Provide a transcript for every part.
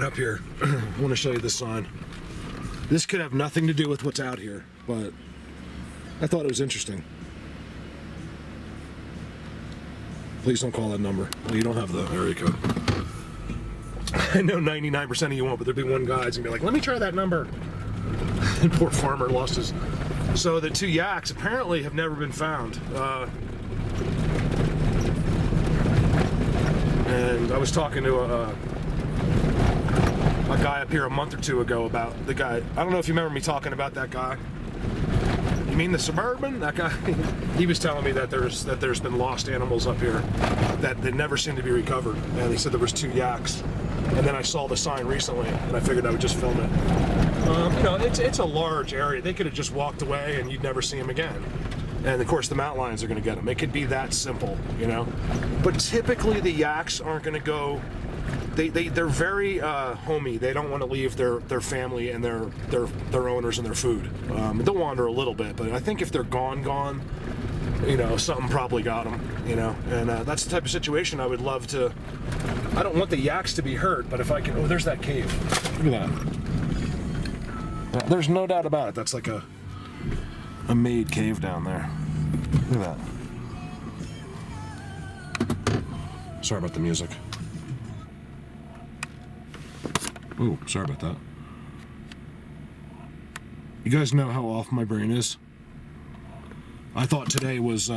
up here. I want to show you this sign. This could have nothing to do with what's out here, but I thought it was interesting. Please don't call that number. Well, you don't have the area code. I know 99% of you won't, but there'll be one guy who's gonna be like, let me try that number. And poor farmer lost his... So the two yaks apparently have never been found. And I was talking to a guy up here a month or two ago about the guy. I don't know if you remember me talking about that guy. You mean the Suburban? That guy? He was telling me that there's been lost animals up here that they never seem to be recovered. And he said there was two yaks. And then I saw the sign recently, and I figured I would just film it. You know, it's a large area. They could have just walked away, and you'd never see them again. And of course, the mountain lions are going to get them. It could be that simple, you know. But typically, the yaks aren't going to go. They're very homey. They don't want to leave their family and their owners and their food. They'll wander a little bit, but I think if they're gone, you know, something probably got them, you know. And that's the type of situation I would love to. I don't want the yaks to be hurt, but if I can. Oh, there's that cave. Look at that. Yeah, there's no doubt about it. That's like a made cave down there. Look at that. Sorry about the music. Oh, sorry about that. You guys know how off my brain is? I thought today was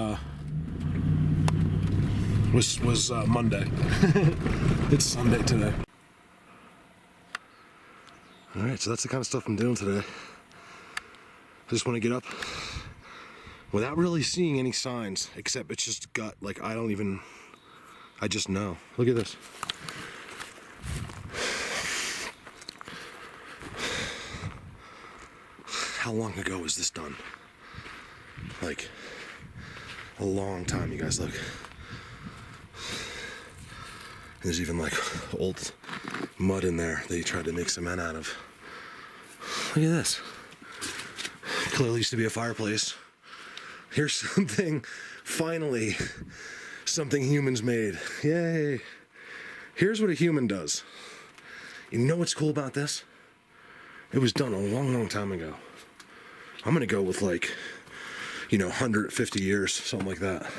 Monday. It's Sunday today. Alright, so that's the kind of stuff I'm doing today. I just want to get up without really seeing any signs, except it's just gut. Like, I just know. Look at this. How long ago was this done? Like, a long time, you guys, look. There's even like old mud in there that you tried to make cement out of. Look at this. Clearly used to be a fireplace. Here's something, finally, something humans made. Yay. Here's what a human does. You know what's cool about this? It was done a long, long time ago. I'm gonna go with like, you know, 150 years, something like that.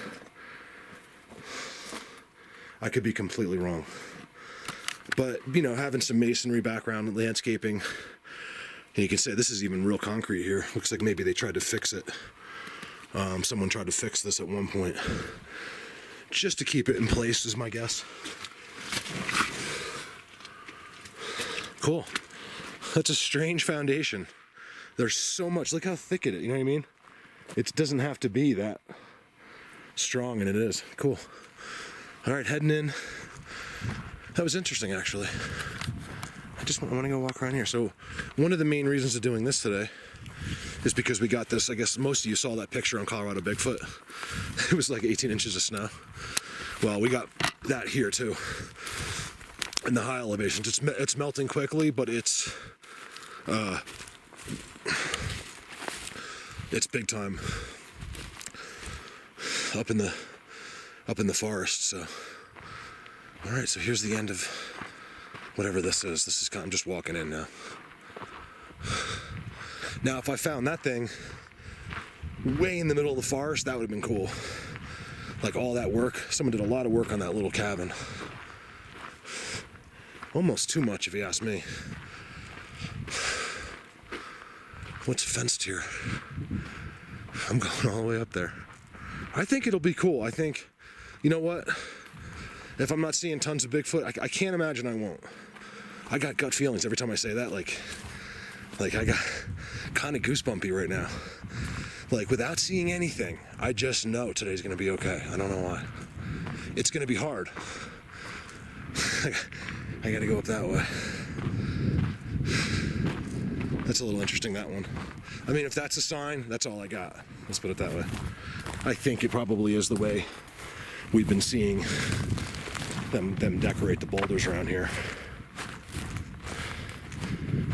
I could be completely wrong. But, you know, having some masonry background and landscaping, and you can say this is even real concrete here. Looks like maybe they tried to fix it. Someone tried to fix this at one point. Just to keep it in place is my guess. Cool. That's a strange foundation. There's so much, look how thick it is, you know what I mean? It doesn't have to be that strong, and it is. Cool. All right, heading in. That was interesting, actually. I want to go walk around here. So one of the main reasons of doing this today is because we got this, I guess most of you saw that picture on Colorado Bigfoot. It was like 18 inches of snow. Well, we got that here too. In the high elevations. It's melting quickly, but it's big time up in the forest. So, all right. So here's the end of whatever this is. I'm just walking in now. Now, if I found that thing way in the middle of the forest, that would have been cool. Like all that work. Someone did a lot of work on that little cabin. Almost too much, if you ask me. What's fenced here? I'm going all the way up there. I think it'll be cool. I think, you know what? If I'm not seeing tons of Bigfoot, I can't imagine I won't. I got gut feelings every time I say that. Like I got kind of goosebumpy right now. Like, without seeing anything, I just know today's gonna be okay. I don't know why. It's gonna be hard. I gotta go up that way. That's a little interesting, that one. I mean, if that's a sign, that's all I got. Let's put it that way. I think it probably is the way we've been seeing them decorate the boulders around here.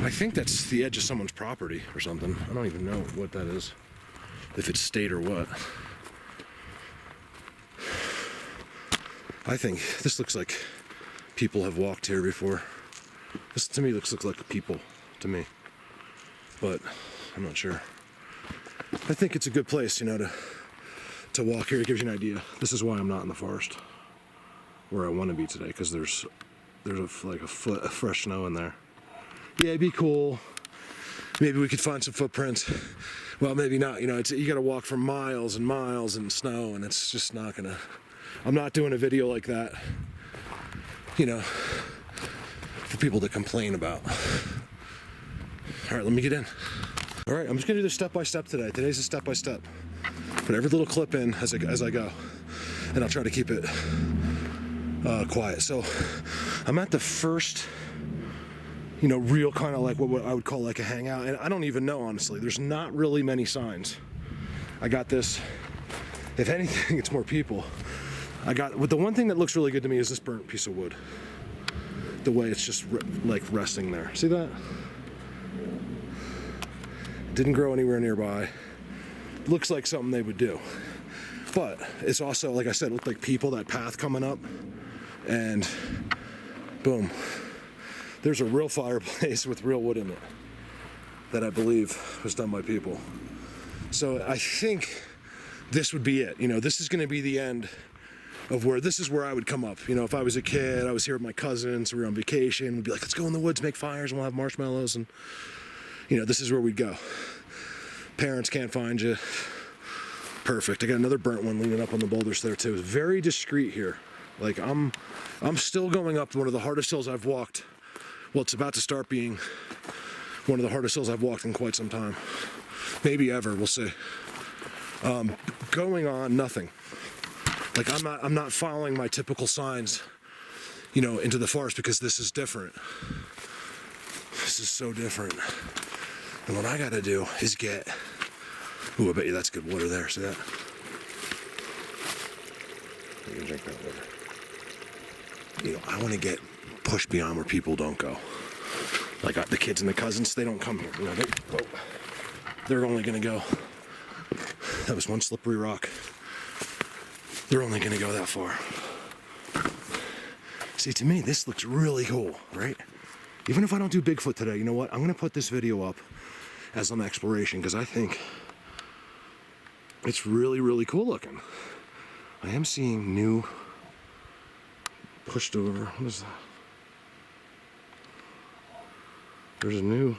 I think that's the edge of someone's property or something. I don't even know what that is. If it's state or what. I think this looks like people have walked here before. This to me looks like people to me, but I'm not sure. I think it's a good place, you know, to walk here. It gives you an idea. This is why I'm not in the forest where I want to be today, because there's like a foot of fresh snow in there. Yeah, it'd be cool. Maybe we could find some footprints. Well, maybe not. You know, you got to walk for miles and miles in snow, and it's just not gonna. I'm not doing a video like that, you know, for people to complain about. All right, let me get in. All right, I'm just gonna do this step by step today. Today's a step by step. Put every little clip in as I go, and I'll try to keep it quiet. So I'm at the first, you know, real kind of like what I would call like a hangout, and I don't even know, honestly. There's not really many signs. I got this. If anything, it's more people. But the one thing that looks really good to me is this burnt piece of wood. The way it's just like resting there. See that? Didn't grow anywhere nearby. Looks like something they would do. But it's also, like I said, it looked like people, that path coming up, and boom. There's a real fireplace with real wood in it that I believe was done by people. So I think this would be it. You know, this is gonna be the end of this is where I would come up. You know, if I was a kid, I was here with my cousins, we were on vacation, we'd be like, let's go in the woods, make fires, and we'll have marshmallows, and you know, this is where we'd go. Parents can't find you. Perfect. I got another burnt one leaning up on the boulders there too. It's very discreet here. Like I'm still going up one of the hardest hills I've walked. Well, it's about to start being one of the hardest hills I've walked in quite some time. Maybe ever, we'll see. Going on nothing. Like I'm not following my typical signs, you know, into the forest, because this is different. This is so different. And what I gotta do is get, ooh, I bet you that's good water there, see that? You can drink that water. You know, I wanna get pushed beyond where people don't go. Like the kids and the cousins, they don't come here. You know, they're only gonna go, that was one slippery rock. They're only gonna go that far. See, to me, this looks really cool, right? Even if I don't do Bigfoot today, you know what? I'm gonna put this video up as an exploration, because I think it's really, really cool looking. I am seeing new pushed over, what is that? There's a new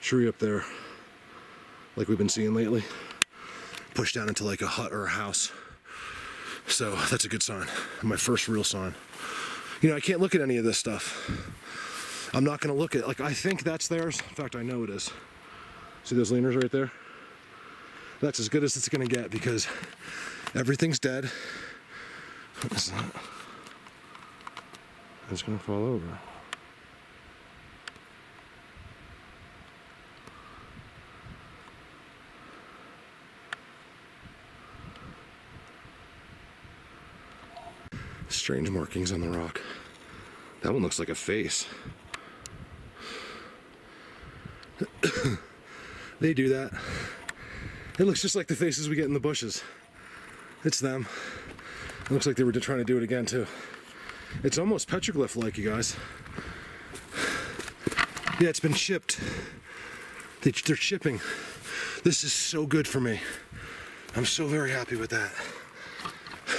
tree up there, like we've been seeing lately, pushed down into like a hut or a house. So that's a good sign, my first real sign. You know, I can't look at any of this stuff. I'm not gonna look at, like, I think that's theirs. In fact, I know it is. See those leaners right there? That's as good as it's gonna get, because everything's dead. What is that? It's gonna fall over. Strange markings on the rock. That one looks like a face. They do that. It looks just like the faces we get in the bushes. It's them. It looks like they were trying to do it again too. It's almost petroglyph-like, you guys. Yeah, it's been shipped. They're shipping. This is so good for me. I'm so very happy with that.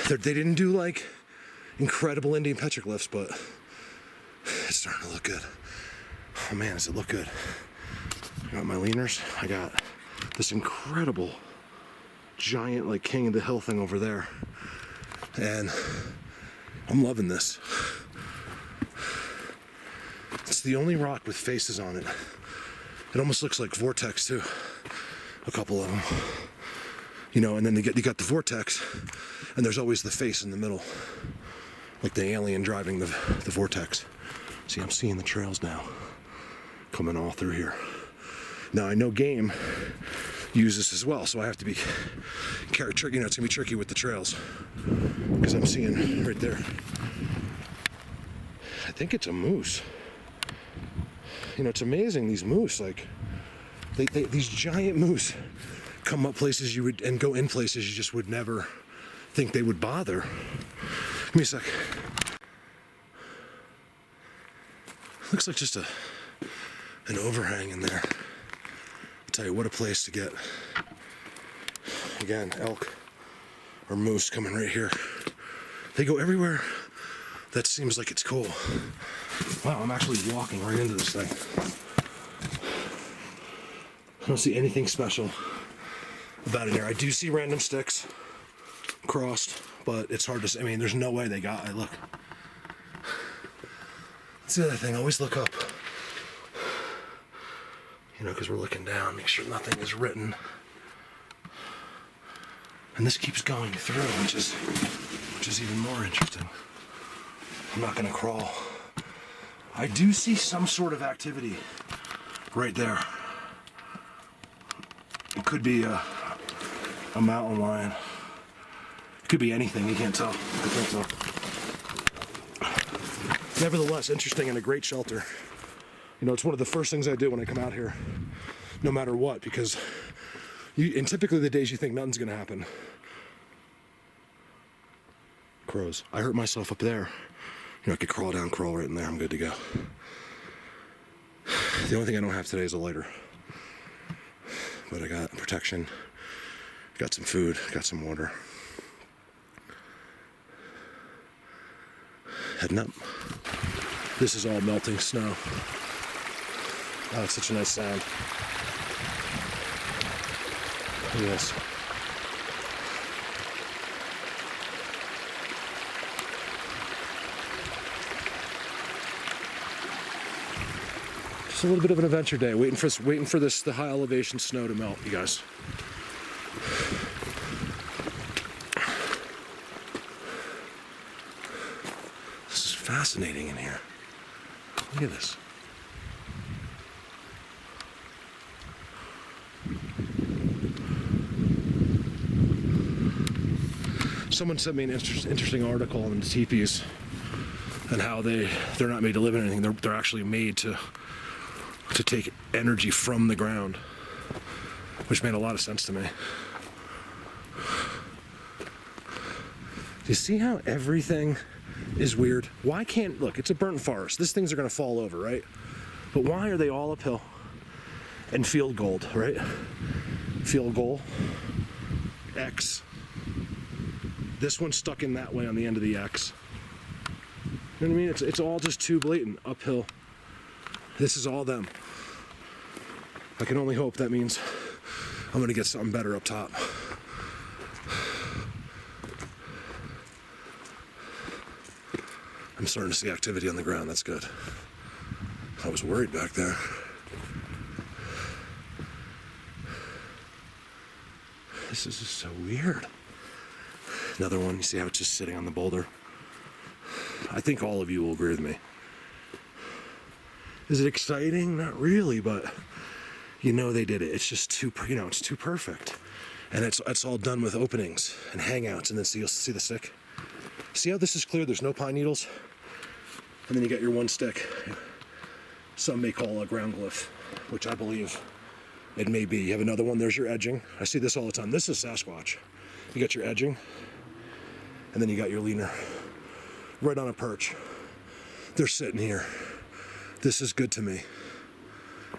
They didn't do like incredible Indian petroglyphs, but it's starting to look good. Oh man, does it look good? I got my leaners. I got this incredible giant like king of the hill thing over there. And I'm loving this. It's the only rock with faces on it. It almost looks like vortex too. A couple of them. You know, and then you got the vortex, and there's always the face in the middle. Like the alien driving the vortex. See, I'm seeing the trails now. Coming all through here. Now I know game use this as well, so I have to be tricky. You know, it's gonna be tricky with the trails because I'm seeing right there. I think it's a moose. You know, it's amazing, these moose, like these giant moose come up places you would, and go in places you just would never think they would bother. Give me a sec. Looks like just an overhang in there. I'll tell you, what a place to get, again, elk or moose coming right here. They go everywhere that seems like it's cool. Wow, I'm actually walking right into this thing. I don't see anything special about it here. I do see random sticks crossed, but it's hard to say. I mean, there's no way they got it. Look. That's the other thing. Always look up. You know, because we're looking down, make sure nothing is written. And this keeps going through, which is even more interesting. I'm not gonna crawl. I do see some sort of activity right there. It could be a mountain lion. It could be anything, you can't tell. I can't tell. Nevertheless, interesting and a great shelter. You know, it's one of the first things I do when I come out here, no matter what, because and typically the days you think nothing's gonna happen. Crows. I hurt myself up there. You know, I could crawl down, crawl right in there, I'm good to go. The only thing I don't have today is a lighter. But I got protection, got some food, got some water. Heading up. This is all melting snow. Oh, it's such a nice sound. Look at this. Just a little bit of an adventure day, waiting for the high elevation snow to melt, you guys. This is fascinating in here. Look at this. Someone sent me an interesting article on the teepees and how they're not made to live in anything. They're actually made to take energy from the ground, which made a lot of sense to me. Do you see how everything is weird? Why can't, look, it's a burnt forest. These things are gonna fall over, right? But why are they all uphill and field gold, right? Field goal, X. This one's stuck in that way on the end of the X. You know what I mean? It's all just too blatant, uphill. This is all them. I can only hope that means I'm gonna get something better up top. I'm starting to see activity on the ground, that's good. I was worried back there. This is just so weird. Another one, you see how it's just sitting on the boulder? I think all of you will agree with me. Is it exciting? Not really, but you know they did it. It's just too, you know, it's too perfect. And it's all done with openings and hangouts, and then you'll see the stick. See how this is clear? There's no pine needles. And then you got your one stick. Some may call a ground glyph, which I believe it may be. You have another one, there's your edging. I see this all the time. This is Sasquatch. You got your edging, and then you got your leaner right on a perch. They're sitting here. This is good to me.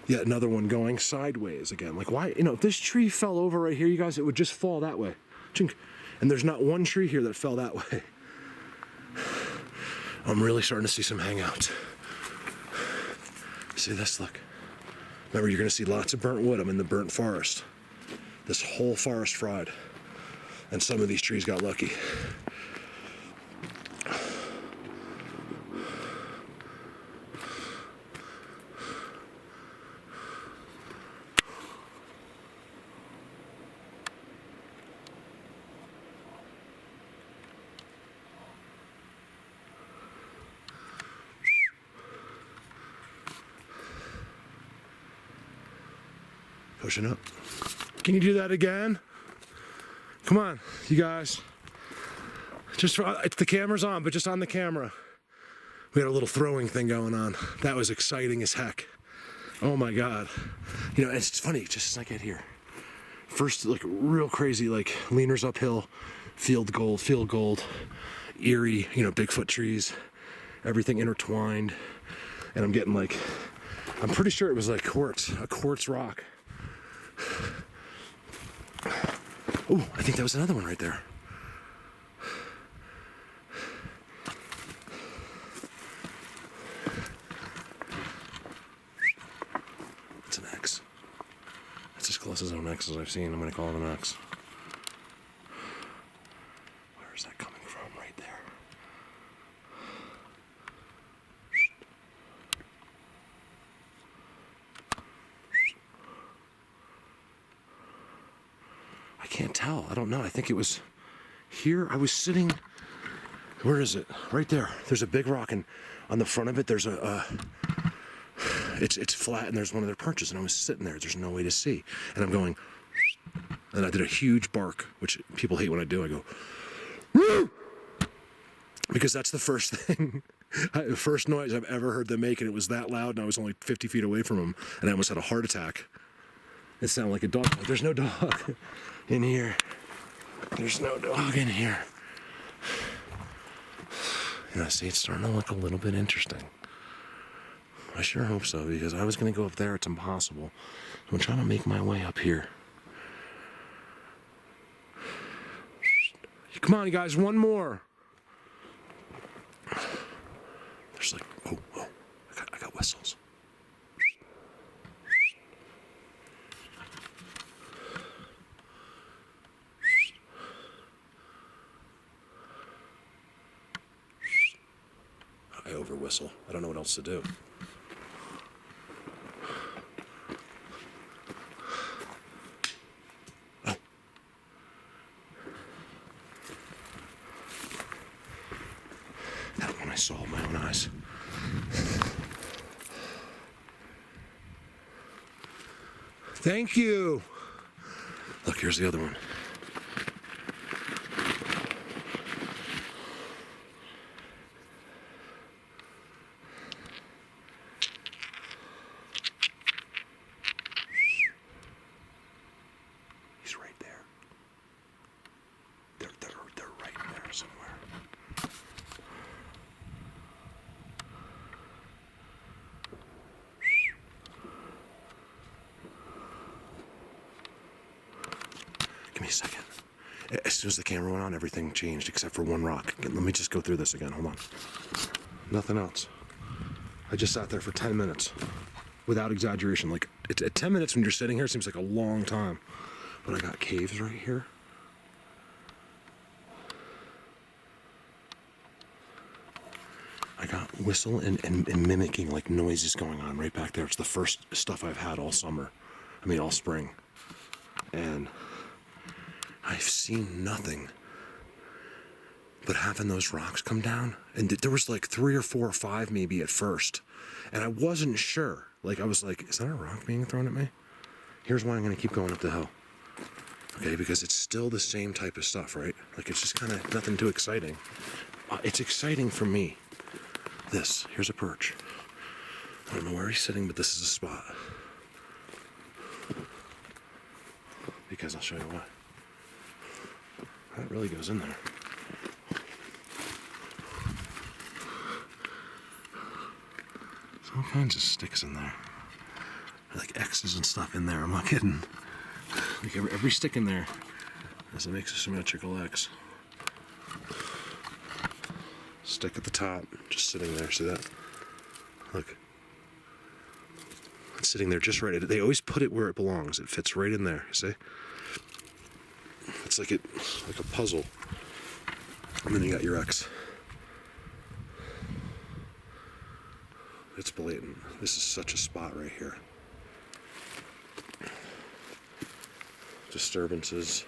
Yet another one going sideways again. Like, why? You know, if this tree fell over right here, you guys, it would just fall that way. Chink. And there's not one tree here that fell that way. I'm really starting to see some hangouts. See this? Look. Remember, you're going to see lots of burnt wood. I'm in the burnt forest. This whole forest fried. And some of these trees got lucky. Pushing up. Can you do that again? Come on, you guys. Just the camera's on, but just on the camera. We had a little throwing thing going on. That was exciting as heck. Oh my God. You know, it's funny, just as I get here. First, like real crazy, like leaners uphill, field gold, eerie, you know, Bigfoot trees, everything intertwined. And I'm getting like, I'm pretty sure it was like a quartz rock. Oh, I think that was another one right there. It's an X. That's as close as an X as I've seen. I'm going to call it an X. Where is that coming from? Right there. I can't tell. I don't know. I think it was here. I was sitting. Where is it? Right there. There's a big rock, and on the front of it, there's it's flat, and there's one of their perches, and I was sitting there. There's no way to see, and I'm going, and I did a huge bark, which people hate when I do. I go, woo! Because that's the first thing, the first noise I've ever heard them make, and it was that loud, and I was only 50 feet away from them, and I almost had a heart attack. It sounded like a dog. There's no dog in here. There's no dog in here. Yeah, see, it's starting to look a little bit interesting. I sure hope so, because I was going to go up there. It's impossible. So I'm trying to make my way up here. Come on, you guys, one more. There's like, oh, I got whistles. I over whistle. I don't know what else to do. Oh. That one I saw with my own eyes. Thank you. Look, here's the other one. Give me a second. As soon as the camera went on, everything changed except for one rock. Let me just go through this again. Hold on. Nothing else. I just sat there for 10 minutes. Without exaggeration. Like, 10 minutes when you're sitting here seems like a long time. But I got caves right here. I got whistle and mimicking like noises going on right back there. It's the first stuff I've had all summer. I mean, all spring. And I've seen nothing but having those rocks come down. And there was like 3 or 4 or 5 maybe at first. And I wasn't sure. Like, I was like, is that a rock being thrown at me? Here's why I'm going to keep going up the hill. Okay, because it's still the same type of stuff, right? Like, it's just kind of nothing too exciting. It's exciting for me. Here's a perch. I don't know where he's sitting, but this is a spot. Because I'll show you why. That really goes in there. There's all kinds of sticks in there. Like X's and stuff in there, I'm not kidding. Like every stick in there as it makes a symmetrical X. Stick at the top, just sitting there, see that? Look. It's sitting there just right. They always put it where it belongs. It fits right in there, see? It's like a puzzle. And then you got your X. It's blatant. This is such a spot right here. Disturbances.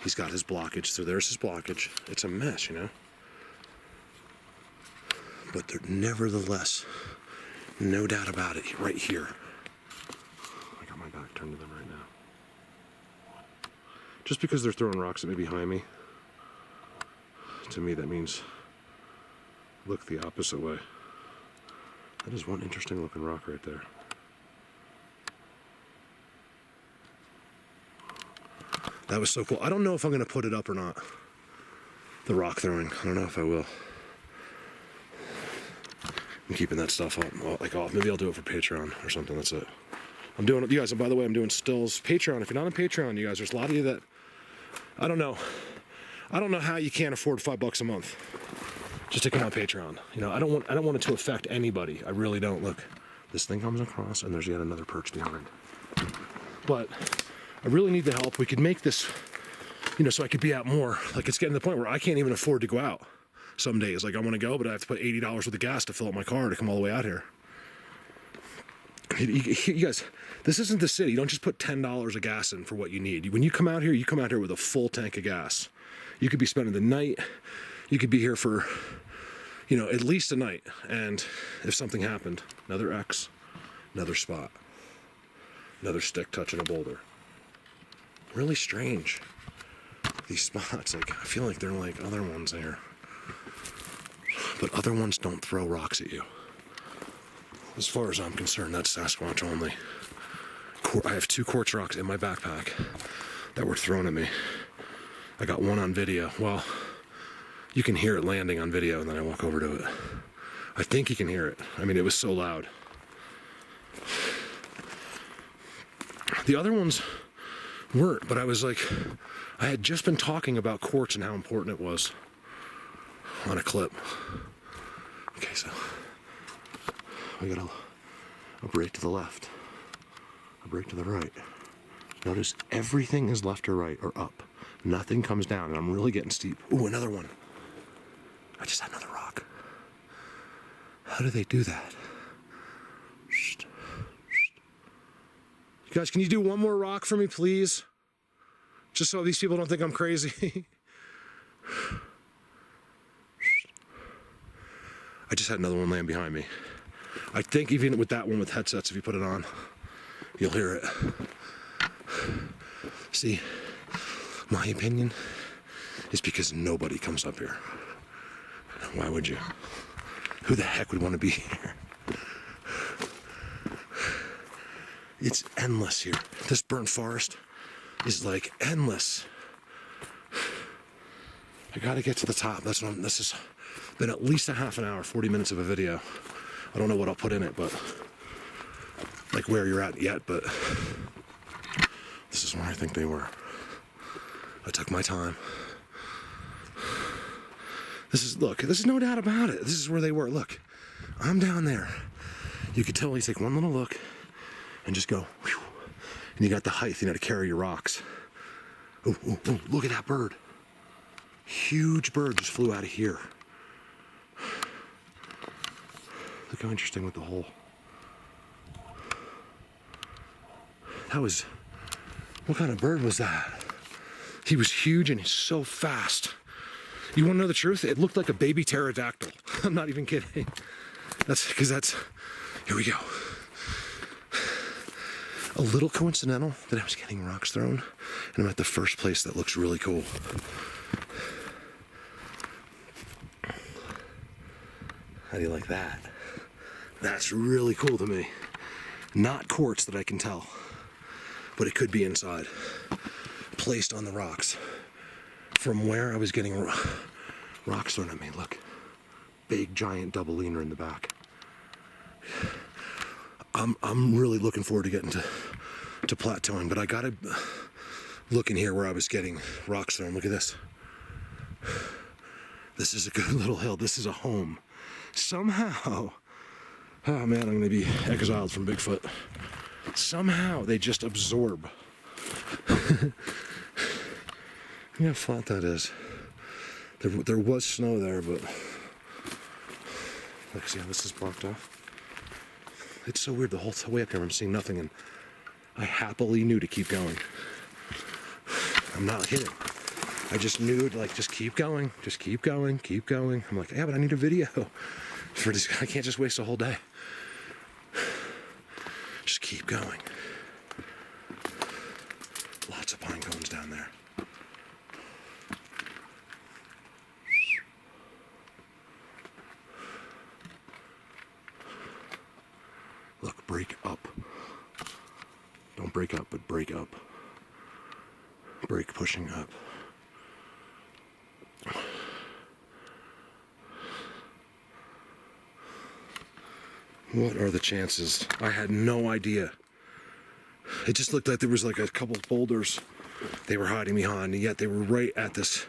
He's got his blockage, so there's his blockage. It's a mess, you know? But they're nevertheless, no doubt about it, right here. I got my back turned to them right now. Just because they're throwing rocks at me behind me, to me that means look the opposite way. That is one interesting looking rock right there. That was so cool. I don't know if I'm going to put it up or not. The rock throwing. I don't know if I will. I'm keeping that stuff up. Like, maybe I'll do it for Patreon or something. That's it. I'm doing it, you guys. And by the way, I'm doing stills. Patreon. If you're not on Patreon, you guys, there's a lot of you that I don't know how you can't afford $5 a month just to come on Patreon. You know, I don't want it to affect anybody. I really don't. Look, this thing comes across, and there's yet another perch behind. But I really need the help. We could make this, you know, so I could be out more. Like, it's getting to the point where I can't even afford to go out some days. Like, I want to go, but I have to put $80 worth of gas to fill up my car to come all the way out here. You guys, this isn't the city. You don't just put $10 of gas in for what you need. When you come out here with a full tank of gas. You could be spending the night. You could be here for, you know, at least a night. And if something happened, another X, another spot, another stick touching a boulder. Really strange. These spots, like, I feel like they're like other ones there. But other ones don't throw rocks at you. As far as I'm concerned, that's Sasquatch only. I have 2 quartz rocks in my backpack that were thrown at me. I got one on video. Well, you can hear it landing on video, and then I walk over to it. I think you can hear it. I mean, it was so loud. The other ones weren't, but I was like, I had just been talking about quartz and how important it was on a clip. Okay, so we got a break to the left, a break to the right. Notice everything is left or right or up. Nothing comes down, and I'm really getting steep. Ooh, another one. I just had another rock. How do they do that? Shh. You guys, can you do one more rock for me, please? Just so these people don't think I'm crazy. I just had another one land behind me. I think even with that one with headsets, if you put it on, you'll hear it. See, my opinion is because nobody comes up here. Why would you? Who the heck would want to be here? It's endless here. This burnt forest is like endless. I gotta get to the top. This has been at least a half an hour, 40 minutes of a video. I don't know what I'll put in it, but like where you're at yet, but this is where I think they were. I took my time. Look, there's no doubt about it. This is where they were. Look, I'm down there. You could tell you take one little look and just go, whew, and you got the height, you know, to carry your rocks. Ooh, ooh, ooh, look at that bird. Huge bird just flew out of here. Look how interesting with the hole. What kind of bird was that? He was huge and he's so fast. You want to know the truth? It looked like a baby pterodactyl. I'm not even kidding. Here we go. A little coincidental that I was getting rocks thrown, and I'm at the first place that looks really cool. How do you like that? That's really cool to me. Not quartz that I can tell, but it could be inside. Placed on the rocks. From where I was getting rocks thrown at me. Look, big giant double leaner in the back. I'm really looking forward to getting to plateauing, but I gotta look in here where I was getting rocks thrown. Look at this. This is a good little hill. This is a home. Somehow, oh man, I'm gonna be exiled from Bigfoot. Somehow they just absorb. Look how flat that is. There was snow there, but look, see how this is blocked off? It's so weird. The whole way up here I'm seeing nothing, and I happily knew to keep going. I'm not kidding. I just knew to just keep going, just keep going, keep going. I'm like, yeah, but I need a video for this. I can't just waste a whole day. Just keep going. Lots of pine cones down there. Look, break up. Don't break up, but break up. Break pushing up. What are the chances? I had no idea. It just looked like there was like a couple of boulders they were hiding behind, and yet they were right at this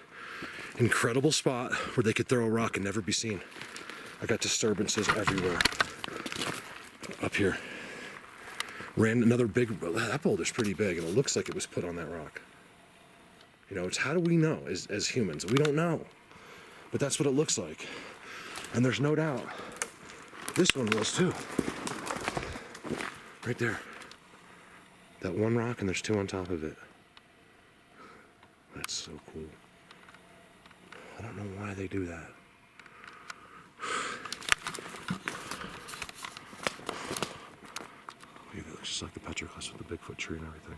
incredible spot where they could throw a rock and never be seen. I got disturbances everywhere up here. Ran another big, that boulder's pretty big, and it looks like it was put on that rock. You know, it's how do we know as humans? We don't know. But that's what it looks like. And there's no doubt this one was too. Right there. That one rock, and there's two on top of it. That's so cool. I don't know why they do that. It looks just like the petroglyphs with the Bigfoot tree and everything.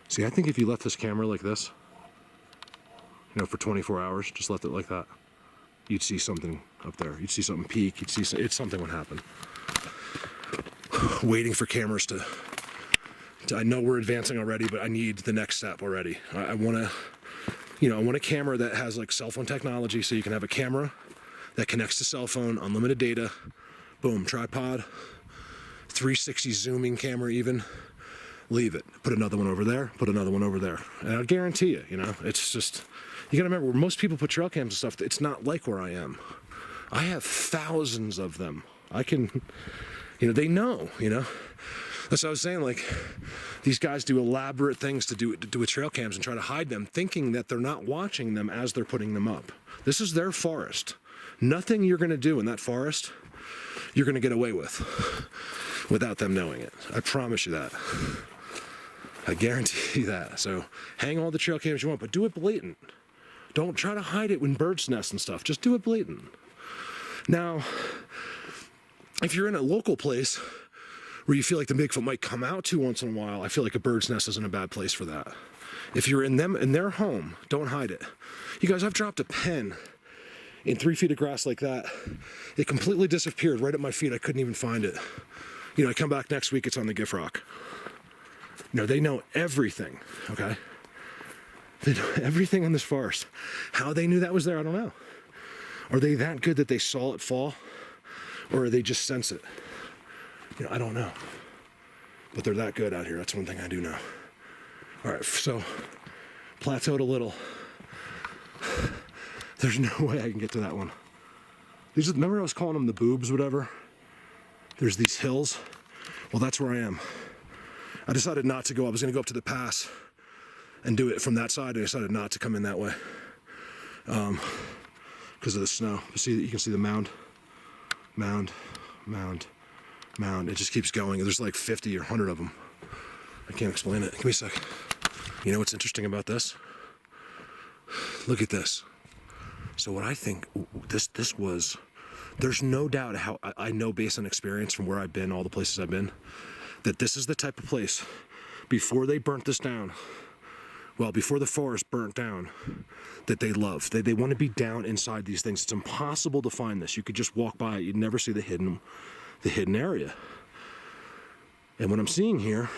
See, I think if you left this camera like this, you know, for 24 hours, just left it like that, you'd see something up there. You'd see something peak. You'd see something would happen. Waiting for cameras to I know we're advancing already, but I need the next step already. I want to, you know, I want a camera that has like cell phone technology, so you can have a camera that connects to cell phone, unlimited data, boom, tripod, 360 zooming camera even. Leave it. Put another one over there. Put another one over there. And I guarantee you, you know, it's just, you gotta remember, where most people put trail cams and stuff, it's not like where I am. I have thousands of them. I can, you know, they know, you know. That's what I was saying, like, these guys do elaborate things to do with trail cams and try to hide them, thinking that they're not watching them as they're putting them up. This is their forest. Nothing you're gonna do in that forest, you're gonna get away with without them knowing it. I promise you that. I guarantee you that. So hang all the trail cams you want, but do it blatant. Don't try to hide it when birds nest and stuff. Just do it blatant. Now, if you're in a local place where you feel like the Bigfoot might come out to once in a while, I feel like a bird's nest isn't a bad place for that. If you're in their home, don't hide it. You guys, I've dropped a pen in 3 feet of grass like that. It completely disappeared right at my feet. I couldn't even find it. You know, I come back next week, it's on the gift rock. You know, they know everything, okay? They know everything on this forest. How they knew that was there, I don't know. Are they that good that they saw it fall? Or are they just sense it? You know, I don't know. But they're that good out here. That's one thing I do know. All right, so plateaued a little. There's no way I can get to that one. Remember I was calling them the boobs, whatever? There's these hills. Well, that's where I am. I decided not to go. I was going to go up to the pass and do it from that side. I decided not to come in that way because of the snow. You can see the mound. It just keeps going. There's like 50 or 100 of them. I can't explain it. Give me a sec. You know what's interesting about this? Look at this. So what I think this was, there's no doubt how I know based on experience from where I've been, all the places I've been, that this is the type of place, before they burnt this down, well, before the forest burnt down, that they love. They want to be down inside these things. It's impossible to find this. You could just walk by it. You'd never see the hidden area. And what I'm seeing here,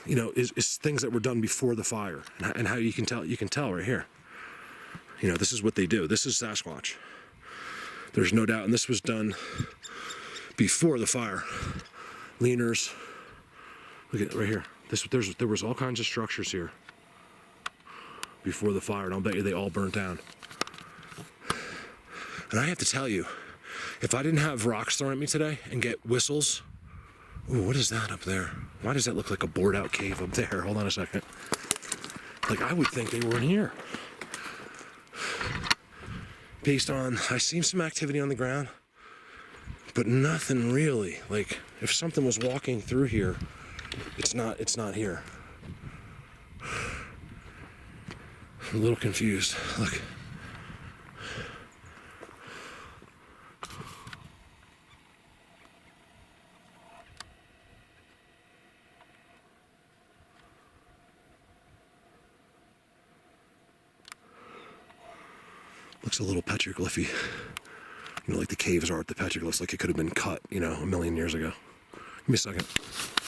you know, is things that were done before the fire. And how you can tell right here. You know, this is what they do. This is Sasquatch. There's no doubt. And this was done before the fire. Leaners. Look at it right here. There was all kinds of structures here before the fire, and I'll bet you they all burnt down. And I have to tell you, if I didn't have rocks thrown at me today and get whistles, ooh, what is that up there? Why does that look like a bored out cave up there? Hold on a second. Like, I would think they were in here. Based on, I seen some activity on the ground, but nothing really. Like, if something was walking through here, it's not here. I'm a little confused. Look. Looks a little petroglyphy. You know, like the caves are at the petroglyphs, like it could have been cut, you know, a million years ago. Give me a second.